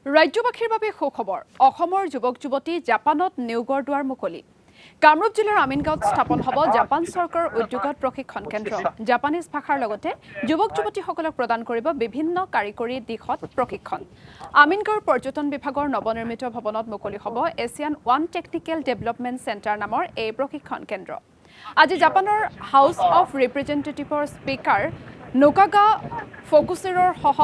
ৰাজ্যবাসীৰ বাবে সুখবৰ অসমৰ যুৱক যুৱতী জাপানত নিয়োগৰ দুৱাৰ মুকলি কামৰূপ জিলাৰ আমিনগাঁৱত স্থাপন হ'ব জাপান চৰকাৰৰ উদ্যোগত প্ৰশিক্ষণ কেন্দ্ৰ জাপানীজ ভাষাৰ লগতে যুৱক যুৱতীসকলক প্ৰদান কৰিব বিভিন্ন কাৰিকৰী দিশত প্ৰশিক্ষণ আমিনগাঁৱৰ পৰ্যটন বিভাগৰ নৱনিৰ্মিত ভৱনত মুকলি হ'ব Asian one technical development centre নামৰ এই প্ৰশিক্ষণ কেন্দ্ৰ আজি জাপানৰ হাউচ অফ ৰিপ্ৰেজেণ্টেটিভৰ স্পীকাৰ নোকাগা ফকুচিৰৰ সহ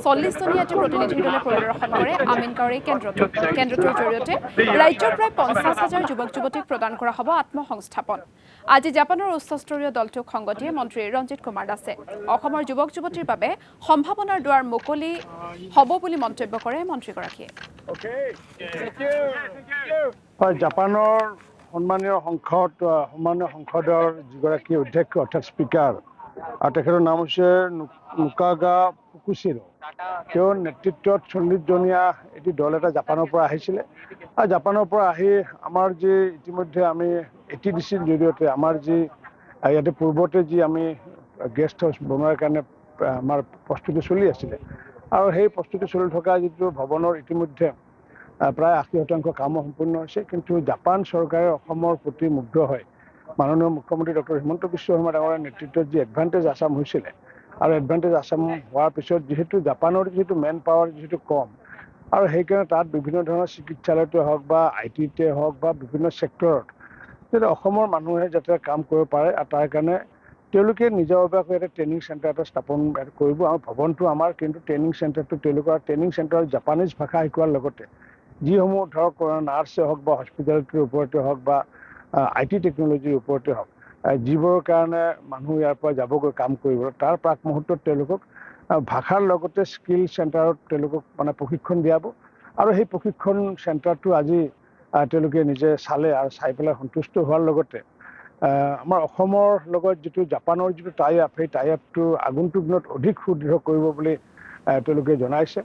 40জনীয়া এটি প্ৰতিনিধি দলে পৰিদৰ্শন কৰে আমিনগাঁৱৰ এই কেন্দ্ৰটোৰ জৰিয়তে ৰাজ্যৰ প্ৰায় 50,000 যুৱক যুৱতীক প্ৰদান কৰা হ'ব আত্মসংস্থাপন আজি জাপানৰ উচ্চস্তৰীয় দলটোক সংগ দিয়ে মন্ত্ৰী ৰঞ্জিত কুমাৰ দাসে অসমৰ যুৱক যুৱতীৰ বাবে সম্ভাৱনাৰ দুৱাৰ মুকলি হ'ব বুলি মন্তব্য কৰে মন্ত্ৰীগৰাকীয়ে জাপানৰ সন্মানীয় সংসদৰ যিগৰাকী অধ্যক্ষ অৰ্থাৎ স্পীকাৰ আৰু তেখেতৰ নাম হৈছে নোকাগা ফুকুচিৰো তেওঁৰ নেতৃত্বত 40জনীয়া এটি দল এটা জাপানৰ পৰা আহিছিলে আৰু জাপানৰ পৰা আহি আমাৰ যি ইতিমধ্যে আমি এটিডিচিৰ জৰিয়তে আমাৰ যি ইয়াতে পূৰ্বতে যি আমি গেষ্ট হাউচ বনোৱাৰ কাৰণে আমাৰ প্ৰস্তুতি চলি আছিলে আৰু সেই প্ৰস্তুতি চলি থকা যিটো ভৱনৰ ইতিমধ্যে প্ৰায় 80% কাম সম্পূৰ্ণ হৈছে কিন্তু জাপান চৰকাৰে অসমৰ প্ৰতি মুগ্ধ হয় মাননীয় মুখ্যমন্ত্ৰী ডক্টৰ হিমন্ত বিশ্ব শৰ্মা ডাঙৰীয়াৰ নেতৃত্বত যি এডভান্টেজ আছাম হৈছিলে আৰু এডভান্টেজ আছাম হোৱাৰ পিছত যিহেতু জাপানৰ যিহেতু মেন পাৱাৰ যিহেতু কম আৰু সেইকাৰণে তাত বিভিন্ন ধৰণৰ চিকিৎসালয়তে হওক বা IT-তে হওক বা বিভিন্ন ছেক্টৰত যাতে অসমৰ মানুহে যাতে কাম কৰিব পাৰে আৰু তাৰ কাৰণে তেওঁলোকে নিজাববীয়াকৈ এটা ট্ৰেইনিং চেণ্টাৰ এটা স্থাপন কৰিব আৰু ভৱনটো আমাৰ কিন্তু ট্ৰেইনিং চেণ্টাৰটো তেওঁলোকৰ ট্ৰেইনিং চেণ্টাৰত জাপানীজ ভাষা শিকোৱাৰ লগতে যিসমূহ ধৰক নাৰ্ছে হওক বা হস্পিটেলিটিৰ ওপৰতে হওক বা IT টেকন'লজিৰ ওপৰতে হওক যিবোৰৰ কাৰণে মানুহ ইয়াৰ পৰা যাবগৈ কাম কৰিব তাৰ প্ৰাক মুহূৰ্তত তেওঁলোকক ভাষাৰ লগতে স্কিল চেণ্টাৰত তেওঁলোকক মানে প্ৰশিক্ষণ দিয়াব আৰু সেই প্ৰশিক্ষণ চেণ্টাৰটো আজি তেওঁলোকে নিজে চালে আৰু চাই পেলাই সন্তুষ্ট হোৱাৰ লগতে আমাৰ অসমৰ লগত যিটো জাপানৰ যিটো টাই আপ সেই টাই আপটো আগন্তুক দিনত অধিক সুদৃঢ় কৰিব বুলি তেওঁলোকে জনাইছে